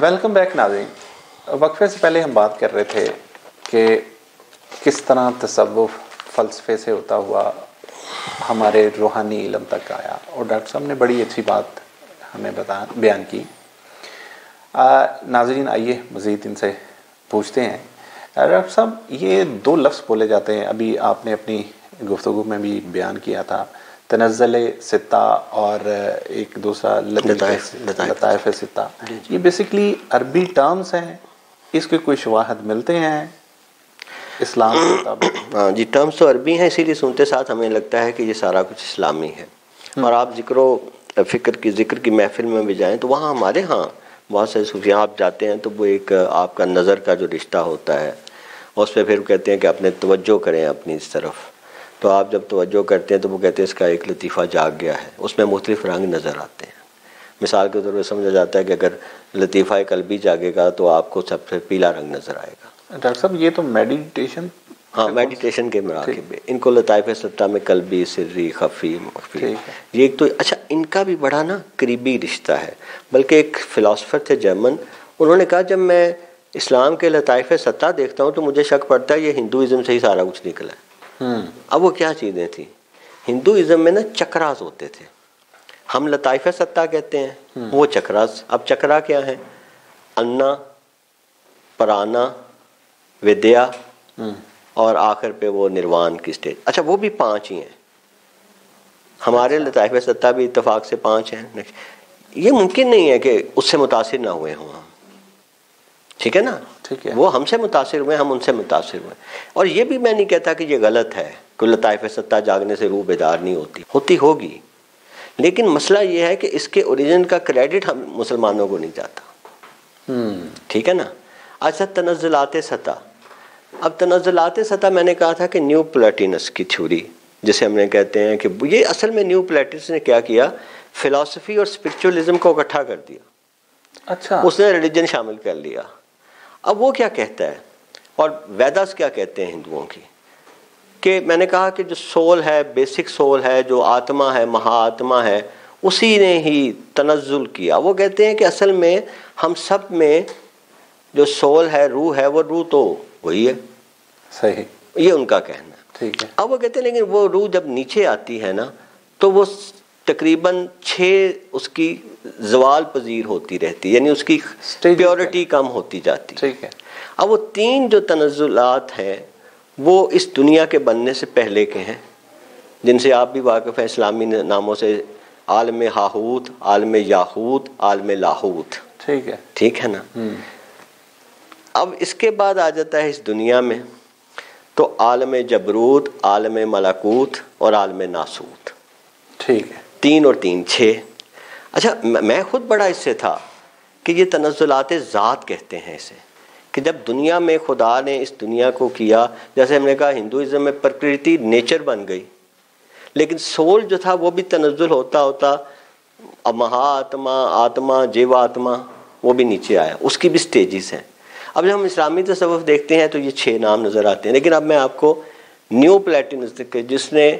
Welcome back ناظرین. وقفے سے پہلے ہم بات کر رہے تھے کہ کس طرح تصوف فلسفے سے ہوتا ہوا ہمارے روحانی علم تک آیا، اور ڈاکٹر صاحب نے بڑی اچھی بات ہمیں بیان کی. ناظرین آئیے مزید ان سے پوچھتے ہیں. ڈاکٹر صاحب یہ دو لفظ بولے جاتے ہیں، ابھی آپ نے اپنی گفتگو میں بھی بیان کیا تھا، تنزل ستہ اور ایک دوسرا لطائف ستہ. یہ بیسکلی عربی ٹرمز ہیں، اس کے کوئی شواہد ملتے ہیں اسلام کے مطابق؟ ہاں جی، ٹرمز تو عربی ہیں، اسی لیے سنتے ساتھ ہمیں لگتا ہے کہ یہ سارا کچھ اسلامی ہے. اور آپ ذکر کی محفل میں بھی جائیں تو وہاں ہمارے ہاں بہت سے صوفیاء آپ جاتے ہیں تو وہ ایک آپ کا نظر کا جو رشتہ ہوتا ہے اس پہ پھر کہتے ہیں کہ اپنے توجہ کریں اپنی اس طرف. تو آپ جب توجہ کرتے ہیں تو وہ کہتے ہیں اس کا ایک لطیفہ جاگ گیا ہے، اس میں مختلف رنگ نظر آتے ہیں. مثال کے طور پہ سمجھا جاتا ہے کہ اگر لطیفہ قلبی جاگے گا تو آپ کو سب سے پیلا رنگ نظر آئے گا. ڈاکٹر صاحب یہ تو میڈیٹیشن، ہاں میڈیٹیشن کے مراکب ہے. ان کو لطائف ستہ میں قلبی، سری، خفی، مخفی، یہ ایک تو اچھا ان کا بھی بڑا نا قریبی رشتہ ہے. بلکہ ایک فلاسفر تھے جرمن، انہوں نے کہا جب میں اسلام کے لطائف ستہ دیکھتا ہوں تو مجھے شک پڑتا ہے یہ ہندوازم سے ہی سارا کچھ نکلا ہے. اب وہ کیا چیزیں تھیں؟ ہندوازم میں نا چکراز ہوتے تھے، ہم لطائف ستہ کہتے ہیں، وہ چکراز. اب چکرا کیا ہے؟ انا، پرانا، ودیا اور آخر پہ وہ نروان کی سٹیج. اچھا وہ بھی 5 ہی ہیں. ہمارے لطائف ستہ بھی اتفاق سے 5 ہیں. یہ ممکن نہیں ہے کہ اس سے متاثر نہ ہوئے ہوں ہم، ٹھیک ہے نا؟ وہ ہم سے متاثر ہوئے، ہم ان سے متاثر ہوئے. اور یہ بھی میں نہیں کہتا کہ یہ غلط ہے کہ لطائف ستہ جاگنے سے روح بیدار نہیں ہوتی ہوگی. لیکن مسئلہ یہ ہے کہ اس کے اوریجن کا کریڈٹ ہم مسلمانوں کو نہیں جاتا. ٹھیک ہے نا؟ اچھا تنزلات سطح. اب تنزلات سطح میں نے کہا تھا کہ نیو پلاٹینس کی تھیوری جسے ہم نے کہتے ہیں کہ یہ اصل میں نیو پلاٹینس نے کیا کیا، فلسفی اور اسپرچولیزم کو اکٹھا کر دیا. اچھا اس نے ریلیجن شامل کر لیا. اب وہ کیا کہتا ہے اور ویداس کیا کہتے ہیں ہندوؤں کی، کہ میں نے کہا کہ جو سول ہے، بیسک سول ہے، جو آتما ہے، مہا آتما ہے، اسی نے ہی تنزل کیا. وہ کہتے ہیں کہ اصل میں ہم سب میں جو سول ہے، روح ہے، وہ روح تو وہی ہے. صحیح، یہ ان کا کہنا ہے. ٹھیک ہے. اب وہ کہتے ہیں لیکن وہ روح جب نیچے آتی ہے نا تو وہ تقریباً 6 اس کی زوال پذیر ہوتی رہتی، یعنی اس کی پیورٹی کم ہوتی جاتی. ٹھیک ہے. اب وہ 3 جو تنزلات ہیں وہ اس دنیا کے بننے سے پہلے کے ہیں، جن سے آپ بھی واقف ہیں اسلامی ناموں سے: عالم ہاہوت، عالم یاہوت، عالم لاہوت. ٹھیک ہے. ٹھیک ہے نا؟ اب اس کے بعد آ جاتا ہے اس دنیا میں تو عالم جبروت، عالم ملکوت اور عالم ناسوت. ٹھیک ہے. 3 اور 3 6. اچھا میں خود بڑا اس سے تھا کہ یہ تنزلات ذات کہتے ہیں اسے، کہ جب دنیا میں خدا نے اس دنیا کو کیا، جیسے ہم نے کہا ہندوازم میں پرکرتی نیچر بن گئی، لیکن سول جو تھا وہ بھی تنزل ہوتا ہوتا اب مہا آتما، آتما، جیوا آتما، وہ بھی نیچے آیا. اس کی بھی سٹیجز ہیں. اب جب ہم اسلامی تصوف دیکھتے ہیں تو یہ 6 نام نظر آتے ہیں. لیکن اب میں آپ کو نیو پلیٹینس جس نے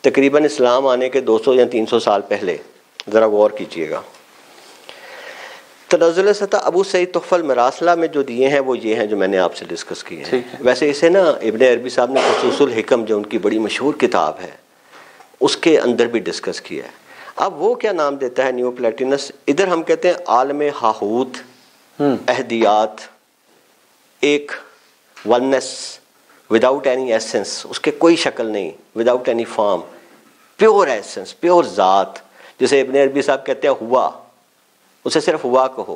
تقریباً اسلام آنے کے 200 یا 300 سال پہلے، ذرا غور کیجئے گا، تنزل سطح ابو سعید تحفہ المراسلہ میں جو دیے ہیں وہ یہ ہیں جو میں نے آپ سے ڈسکس کیے ہیں. ویسے اسے نا ابن عربی صاحب نے خصوص الحکم جو ان کی بڑی مشہور کتاب ہے اس کے اندر بھی ڈسکس کیا ہے. اب وہ کیا نام دیتا ہے نیو پلیٹینس؟ ادھر ہم کہتے ہیں عالم ہاہوت، احدیات، ایک وننس وداؤٹ اینی ایسنس، اس کے کوئی شکل نہیں، without any form, pure essence, pure ذات، جسے ابن عربی صاحب کہتے ہیں ہوا، اسے صرف ہوا کہو.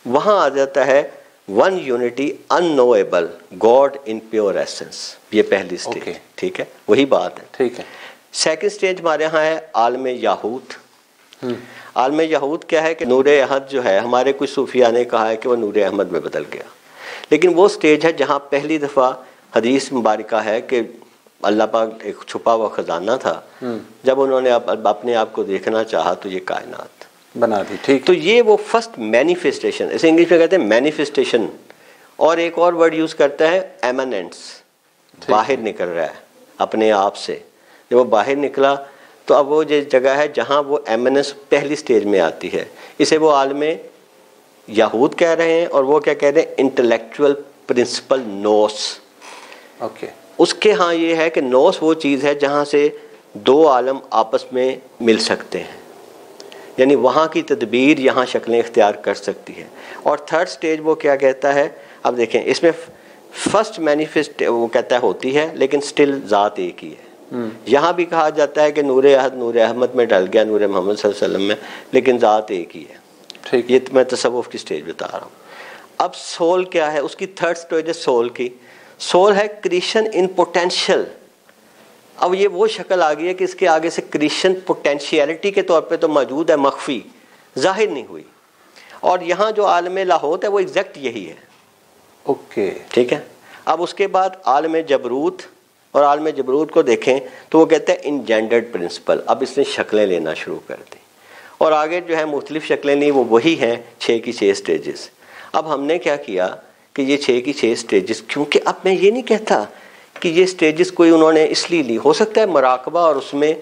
وہاں آ جاتا ہے one unity unknowable God in pure essence. یہ پہلی سٹیج. ٹھیک ہے، وہی بات ہے. ٹھیک ہے. سیکنڈ سٹیج ہمارے ہاں ہے عالم یاہوت. عالم یاہوت کیا ہے کہ نور احد جو ہے، ہمارے کچھ صوفیاء نے کہا ہے کہ وہ نور احمد میں بدل گیا. لیکن وہ سٹیج ہے جہاں پہلی دفعہ حدیث مبارکہ ہے کہ اللہ پاک ایک چھپا ہوا خزانہ تھا، جب انہوں نے اپنے آپ کو دیکھنا چاہا تو یہ کائنات بنا دی. ٹھیک. تو یہ وہ فرسٹ مینیفیسٹیشن، اسے انگلش میں کہتے ہیں مینیفیسٹیشن. اور ایک اور ورڈ یوز کرتا ہے ایمننس، باہر نکل رہا ہے اپنے آپ سے. جب وہ باہر نکلا تو اب وہ جگہ ہے جہاں وہ ایمننس پہلی سٹیج میں آتی ہے. اسے وہ عالم یہود کہہ رہے ہیں اور وہ کیا کہہ رہے ہیں؟ Intellectual principle nous. اوکے. اس کے ہاں یہ ہے کہ نوس وہ چیز ہے جہاں سے دو عالم آپس میں مل سکتے ہیں، یعنی وہاں کی تدبیر یہاں شکلیں اختیار کر سکتی ہے. اور تھرڈ سٹیج وہ کیا کہتا ہے؟ اب دیکھیں اس میں فرسٹ مینیفیسٹ وہ کہتا ہے ہوتی ہے لیکن سٹل ذات ایک ہی ہے. یہاں بھی کہا جاتا ہے کہ نور احد نور احمد میں ڈل گیا، نور محمد صلی اللہ علیہ وسلم میں، لیکن ذات ایک ہی ہے. یہ میں تصوف کی سٹیج بتا رہا ہوں. اب سول کیا ہے؟ اس کی تھرڈ سٹیج ہے سول کی. سول ہے کریشن ان پوٹینشیل. اب یہ وہ شکل آ گئی ہے کہ اس کے آگے سے کریشن پوٹینشیلٹی کے طور پہ تو موجود ہے، مخفی ظاہر نہیں ہوئی. اور یہاں جو عالم لاہوت ہے وہ ایگزیکٹ یہی ہے. اوکے. ٹھیک ہے. اب اس کے بعد عالم جبروت، اور عالم جبروت کو دیکھیں تو وہ کہتے ہیں انجینڈرڈ پرنسپل. اب اس نے شکلیں لینا شروع کر دی اور آگے جو ہے مختلف شکلیں لی، وہ وہی ہیں 6 کی 6 سٹیجز. اب ہم نے کیا کیا کہ یہ 6 کی 6 سٹیجز، کیونکہ اب میں یہ نہیں کہتا کہ یہ سٹیجز کوئی انہوں نے اس لیے لی، ہو سکتا ہے مراقبہ اور اس میں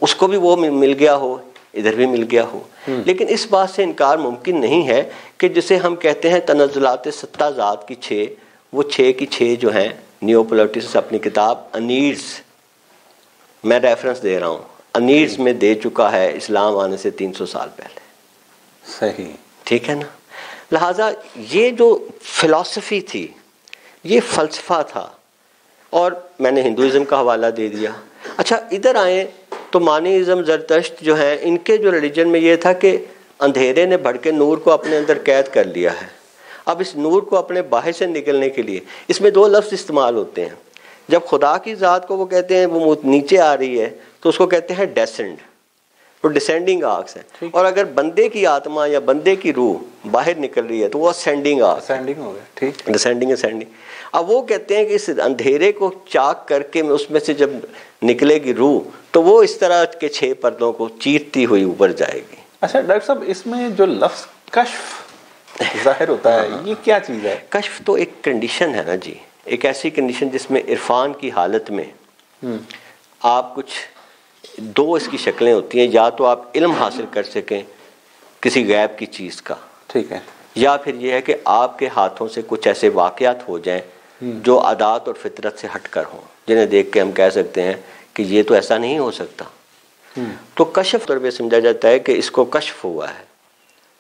اس کو بھی وہ مل گیا ہو، ادھر بھی مل گیا ہو، لیکن اس بات سے انکار ممکن نہیں ہے کہ جسے ہم کہتے ہیں تنزلات ستہ ذات کی 6، وہ 6 کی 6 جو ہیں نیوپولیٹس اپنی کتاب انیڈز، میں ریفرنس دے رہا ہوں، انیڈز میں دے چکا ہے اسلام آنے سے 300 سال پہلے. صحیح. ٹھیک ہے نا. لہٰذا یہ جو فلسفی تھی، یہ فلسفہ تھا، اور میں نے ہندوازم کا حوالہ دے دیا. اچھا ادھر آئیں تو مانیزم زرتشت جو ہیں، ان کے جو ریلیجن میں یہ تھا کہ اندھیرے نے بڑھ کے نور کو اپنے اندر قید کر لیا ہے. اب اس نور کو اپنے باہر سے نکلنے کے لیے اس میں 2 لفظ استعمال ہوتے ہیں. جب خدا کی ذات کو وہ کہتے ہیں وہ نیچے آ رہی ہے تو اس کو کہتے ہیں ڈیسنڈ، وہ ڈیسینڈنگ آرکس ہے. اور اگر بندے کی آتما یا بندے کی روح باہر نکل رہی ہے تو وہ اسینڈنگ آرکس، اسینڈنگ ہو گیا. ٹھیک. Descending ascending. اب وہ کہتے ہیں کہ اس اندھیرے کو چاک کر کے اس میں سے جب نکلے گی روح تو وہ اس طرح کے 6 پردوں کو چیرتی ہوئی اوپر جائے گی. اچھا ڈاکٹر صاحب، اس میں جو لفظ کشف ظاہر ہوتا ہے یہ کیا چیز ہے؟ کشف تو ایک کنڈیشن ہے نا جی، ایک ایسی کنڈیشن جس میں عرفان کی حالت میں آپ کچھ 2 اس کی شکلیں ہوتی ہیں، یا تو آپ علم حاصل کر سکیں کسی غیب کی چیز کا، ٹھیک ہے، یا پھر یہ ہے کہ آپ کے ہاتھوں سے کچھ ایسے واقعات ہو جائیں جو عادات اور فطرت سے ہٹ کر ہوں، جنہیں دیکھ کے ہم کہہ سکتے ہیں کہ یہ تو ایسا نہیں ہو سکتا. تو کشف طور پہ سمجھا جاتا ہے کہ اس کو کشف ہوا ہے،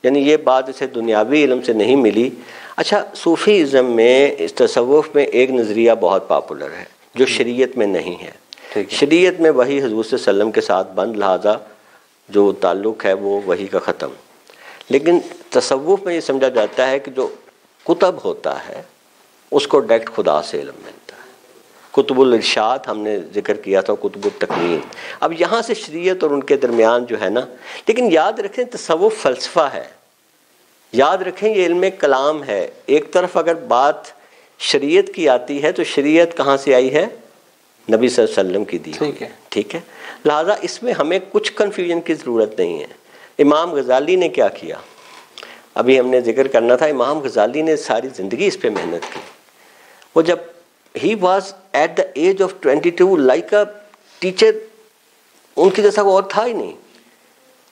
یعنی یہ بات اسے دنیاوی علم سے نہیں ملی. اچھا صوفی ازم میں، اس تصوف میں ایک نظریہ بہت پاپولر ہے جو شریعت میں نہیں ہے. شریعت میں وہی حضور صلی اللہ علیہ وسلم کے ساتھ بند، لہذا جو تعلق ہے وہ وہی کا ختم. لیکن تصوف میں یہ سمجھا جاتا ہے کہ جو کتب ہوتا ہے اس کو ڈائریکٹ خدا سے علم ملتا ہے. کتب الارشاد ہم نے ذکر کیا تھا، کتب التقویم. اب یہاں سے شریعت اور ان کے درمیان جو ہے نا، لیکن یاد رکھیں تصوف فلسفہ ہے، یاد رکھیں یہ علم کلام ہے. ایک طرف اگر بات شریعت کی آتی ہے تو شریعت کہاں سے آئی ہے؟ نبی صلی اللہ علیہ وسلم کی دی ہوئی. ٹھیک ہے. لہٰذا اس میں ہمیں کچھ کنفیوژن کی ضرورت نہیں ہے. امام غزالی نے کیا کیا ابھی ہم نے ذکر کرنا تھا. امام غزالی نے ساری زندگی اس پہ محنت کی. وہ جب he was at the age of 22 like a teacher, ان کی جیسا وہ اور تھا ہی نہیں،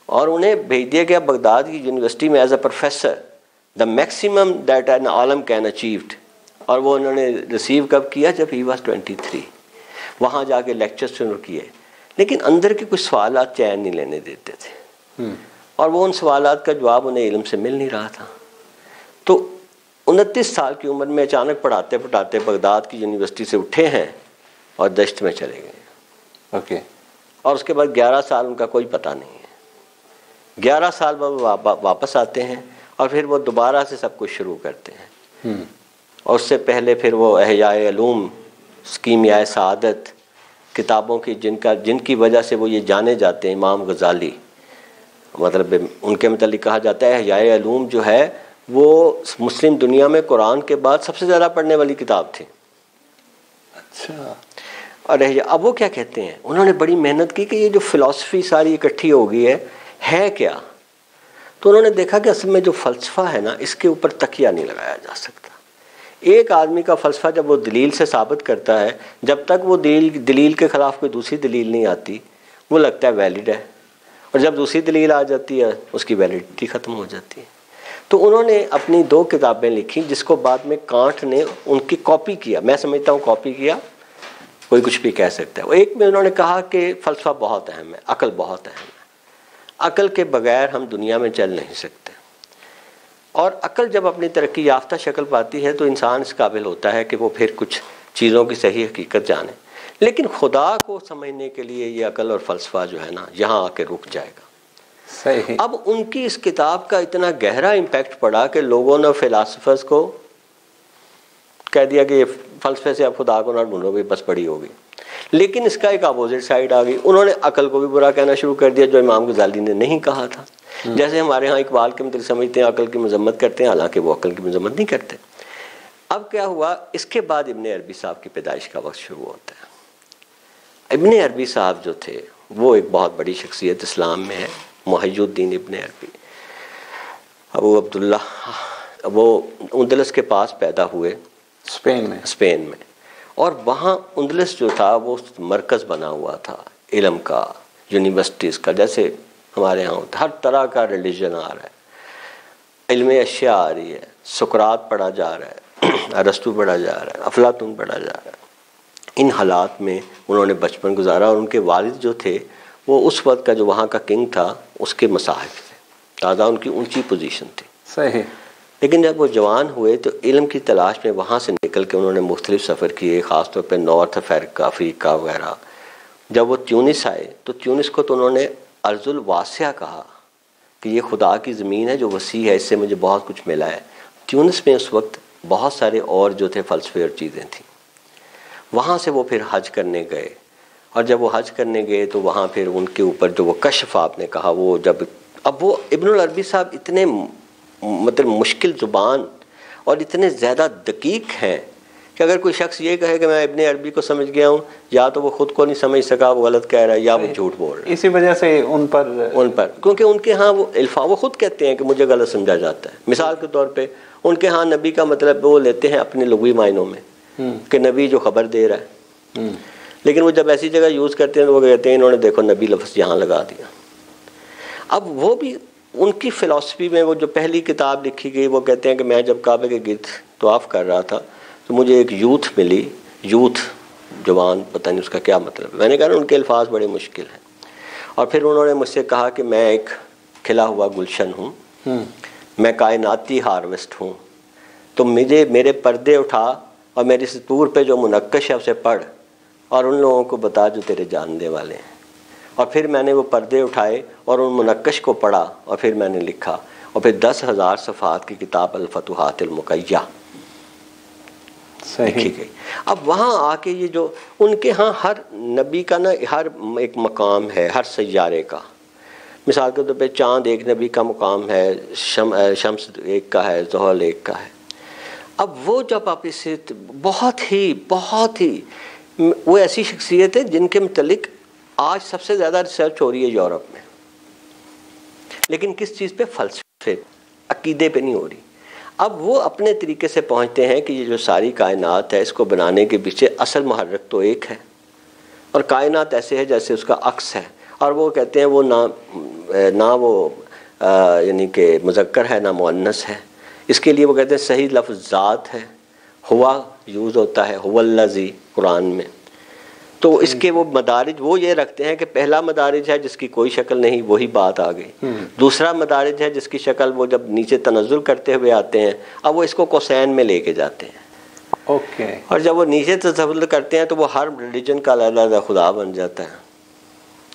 اور انہیں بھیج دیا گیا بغداد کی یونیورسٹی میں as a professor, the maximum that an alim can achieved. اور وہ انہوں نے ریسیو کب کیا؟ جب ہی واز 23. وہاں جا کے لیکچر شروع کیے، لیکن اندر کے کچھ سوالات چین نہیں لینے دیتے تھے، اور وہ ان سوالات کا جواب انہیں علم سے مل نہیں رہا تھا. تو 29 سال کی عمر میں اچانک پڑھاتے پڑھاتے بغداد کی یونیورسٹی سے اٹھے ہیں اور دشت میں چلے گئے. اوکے. اور اس کے بعد 11 سال ان کا کوئی پتہ نہیں ہے. 11 سال بعد واپس آتے ہیں اور پھر وہ دوبارہ سے سب کچھ شروع کرتے ہیں. اور اس سے پہلے پھر وہ احیاء علوم، کیمیائے سعادت، کتابوں کی جن کی وجہ سے وہ یہ جانے جاتے ہیں امام غزالی، مطلب ان کے متعلق کہا جاتا ہے احیاء علوم جو ہے وہ مسلم دنیا میں قرآن کے بعد سب سے زیادہ پڑھنے والی کتاب تھی. اچھا. اور اب وہ کیا کہتے ہیں، انہوں نے بڑی محنت کی کہ یہ جو فلسفی ساری اکٹھی ہو گئی ہے کیا. تو انہوں نے دیکھا کہ اصل میں جو فلسفہ ہے نا، اس کے اوپر تکیہ نہیں لگایا جا سکتا. ایک آدمی کا فلسفہ جب وہ دلیل سے ثابت کرتا ہے، جب تک وہ دلیل کے خلاف کوئی دوسری دلیل نہیں آتی وہ لگتا ہے ویلڈ ہے، اور جب دوسری دلیل آ جاتی ہے اس کی ویلڈیٹی ختم ہو جاتی ہے. تو انہوں نے اپنی 2 کتابیں لکھی جس کو بعد میں کانٹ نے ان کی کاپی کیا. میں سمجھتا ہوں کاپی کیا، کوئی کچھ بھی کہہ سکتا ہے. ایک میں انہوں نے کہا کہ فلسفہ بہت اہم ہے، عقل بہت اہم ہے، عقل کے بغیر ہم دنیا میں چل نہیں سکتے. اور عقل جب اپنی ترقی یافتہ شکل پاتی ہے تو انسان اس قابل ہوتا ہے کہ وہ پھر کچھ چیزوں کی صحیح حقیقت جانے. لیکن خدا کو سمجھنے کے لیے یہ عقل اور فلسفہ جو ہے نا یہاں آ کے رک جائے گا. صحیح. اب ان کی اس کتاب کا اتنا گہرا امپیکٹ پڑا کہ لوگوں نے فلاسفرز کو کہہ دیا کہ یہ فلسفے سے اب خدا کو نہ ڈھونڈو گے، بس بڑی ہوگی. لیکن اس کا ایک اپوزٹ سائڈ آ گئی، انہوں نے عقل کو بھی برا کہنا شروع کر دیا جو امام غزالی نے نہیں کہا تھا. جیسے ہمارے ہاں اقبال کے متعلق سمجھتے ہیں عقل کی مذمت کرتے ہیں، حالانکہ وہ عقل کی مذمت نہیں کرتے. اب کیا ہوا، اس کے بعد ابن عربی صاحب کی پیدائش کا وقت شروع ہوتا ہے. ابن عربی صاحب جو تھے وہ ایک بہت بڑی شخصیت اسلام میں ہے، محی الدین ابن عربی. ابو عبداللہ، وہ اندلس کے پاس پیدا ہوئے، اسپین میں. اور وہاں اندلس جو تھا وہ مرکز بنا ہوا تھا علم کا، یونیورسٹیز کا. جیسے ہمارے ہاں ہر طرح کا ریلیجن آ رہا ہے، علم اشیاء آ رہی ہے، سقراط پڑھا جا رہا ہے، ارسطو پڑھا جا رہا ہے، افلاطون پڑھا جا رہا ہے. ان حالات میں انہوں نے بچپن گزارا اور ان کے والد جو تھے وہ اس وقت کا جو وہاں کا کنگ تھا اس کے مصاحب تھے، تازہ ان کی اونچی پوزیشن تھی. صحیح. لیکن جب وہ جوان ہوئے تو علم کی تلاش میں وہاں سے نکل کے انہوں نے مختلف سفر کیے، خاص طور پہ نارتھ افریقہ وغیرہ. جب وہ تیونس آئے تو تیونس کو تو انہوں نے ارض الواسعہ کہا کہ یہ خدا کی زمین ہے جو وسیع ہے، اس سے مجھے بہت کچھ ملا ہے. تیونس میں اس وقت بہت سارے اور جو تھے فلسفے اور چیزیں تھیں. وہاں سے وہ پھر حج کرنے گئے، اور جب وہ حج کرنے گئے تو وہاں پھر ان کے اوپر جو وہ کشف آپ نے کہا، وہ جب اب وہ ابن العربی صاحب اتنے مطلب مشکل زبان اور اتنے زیادہ دقیق ہیں کہ اگر کوئی شخص یہ کہے کہ میں ابن عربی کو سمجھ گیا ہوں، یا تو وہ خود کو نہیں سمجھ سکا، وہ غلط کہہ رہا ہے، یا وہ جھوٹ بول رہا ہے. اسی وجہ سے ان پر کیونکہ ان کے ہاں وہ الفاظ وہ خود کہتے ہیں کہ مجھے غلط سمجھا جاتا ہے. مثال کے طور پہ ان کے ہاں نبی کا مطلب وہ لیتے ہیں اپنے لغوی معنوں میں کہ نبی جو خبر دے رہا ہے، لیکن وہ جب ایسی جگہ یوز کرتے ہیں تو وہ کہتے ہیں انہوں نے دیکھو نبی لفظ یہاں لگا دیا. اب وہ بھی ان کی فلسفی میں وہ جو پہلی کتاب لکھی گئی، وہ کہتے ہیں کہ میں جب کعبے کے گرد طواف کر رہا تھا تو مجھے ایک یوتھ ملی، یوتھ جوان، پتہ نہیں اس کا کیا مطلب. میں نے کہا ان کے الفاظ بڑے مشکل ہیں. اور پھر انہوں نے مجھ سے کہا کہ میں ایک کھلا ہوا گلشن ہوں، میں کائناتی ہارویسٹ ہوں، تو مجھے میرے پردے اٹھا اور میری سطور پہ جو منقش ہے اسے پڑھ اور ان لوگوں کو بتا جو تیرے جاننے والے ہیں. اور پھر میں نے وہ پردے اٹھائے اور ان منقش کو پڑھا اور پھر میں نے لکھا، اور پھر 10,000 صفحات کی کتاب الفتوحات المکیہ لکھی گئی. اب وہاں آ کے یہ جو ان کے ہاں ہر نبی کا نا ہر ایک مقام ہے، ہر سیارے کا. مثال کے طور پہ چاند ایک نبی کا مقام ہے، شمس ایک کا ہے، زحل ایک کا ہے. اب وہ جب آپ اس سے بہت ہی وہ ایسی شخصیت ہے جن کے متعلق آج سب سے زیادہ ریسرچ ہو رہی ہے یورپ میں، لیکن کس چیز پہ؟ فلسفے، عقیدے پہ نہیں ہو رہی. اب وہ اپنے طریقے سے پہنچتے ہیں کہ یہ جو ساری کائنات ہے اس کو بنانے کے پیچھے اصل محرک تو ایک ہے، اور کائنات ایسے ہے جیسے اس کا عکس ہے. اور وہ کہتے ہیں وہ نہ وہ یعنی کہ مذکر ہے نہ مؤنث ہے. اس کے لیے وہ کہتے ہیں صحیح لفظ ذات ہے، ہوا یوز ہوتا ہے، هو الذی قرآن میں. تو اس کے وہ مدارج وہ یہ رکھتے ہیں کہ پہلا مدارج ہے جس کی کوئی شکل نہیں، وہی بات آ گئی. دوسرا مدارج ہے جس کی شکل وہ جب نیچے تنزل کرتے ہوئے آتے ہیں، اب وہ اس کو کوسین میں لے کے جاتے ہیں. اوکے. اور جب وہ نیچے تنزل کرتے ہیں تو وہ ہر ریلیجن کا علیحدہ خدا بن جاتا ہے.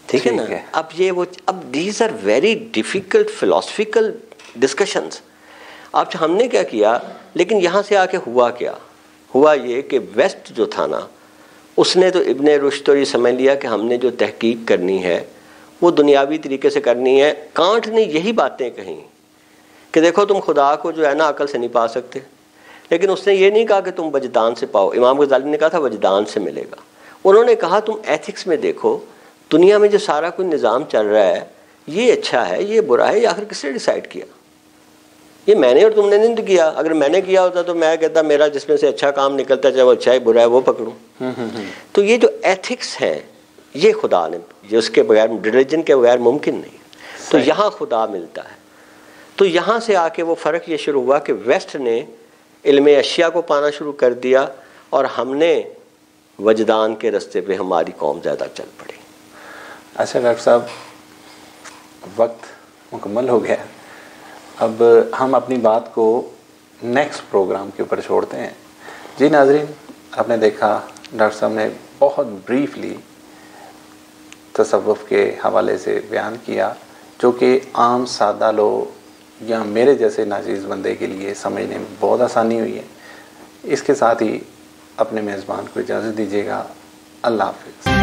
ٹھیک ہے نا. اب these are very difficult philosophical discussions. اب ہم نے کیا کیا، لیکن یہاں سے آ کے ہوا یہ کہ ویسٹ جو تھا نا، اس نے تو ابن رشد اور یہ سمجھ لیا کہ ہم نے جو تحقیق کرنی ہے وہ دنیاوی طریقے سے کرنی ہے. کانٹ نے یہی باتیں کہیں کہ دیکھو تم خدا کو جو ہے نا عقل سے نہیں پا سکتے، لیکن اس نے یہ نہیں کہا کہ تم وجدان سے پاؤ. امام غزالی نے کہا تھا وجدان سے ملے گا. انہوں نے کہا تم ایتھکس میں دیکھو، دنیا میں جو سارا کوئی نظام چل رہا ہے، یہ اچھا ہے یہ برا ہے، یہ آخر کس نے ڈیسائیڈ کیا؟ یہ میں نے اور تم نے نہیں کیا. اگر میں نے کیا ہوتا تو میں کہتا میرا جس میں سے اچھا کام نکلتا چاہے وہ اچھا ہے برا ہے وہ پکڑوں. تو یہ جو ایتھکس ہیں یہ خدا نے، یہ اس کے بغیر ریلیجن کے بغیر ممکن نہیں. تو یہاں خدا ملتا ہے. تو یہاں سے آ کے وہ فرق یہ شروع ہوا کہ ویسٹ نے علم اشیاء کو پانا شروع کر دیا اور ہم نے وجدان کے رستے پہ ہماری قوم زیادہ چل پڑی. اچھا ڈاکٹر صاحب، وقت مکمل ہو گیا. اب ہم اپنی بات کو نیکسٹ پروگرام کے اوپر چھوڑتے ہیں. جی ناظرین، آپ نے دیکھا ڈاکٹر صاحب نے بہت بریفلی تصوف کے حوالے سے بیان کیا، جو کہ عام سادہ لوگ یا میرے جیسے ناچیز بندے کے لیے سمجھنے میں بہت آسانی ہوئی ہے. اس کے ساتھ ہی اپنے میزبان کو اجازت دیجیے گا. اللہ حافظ.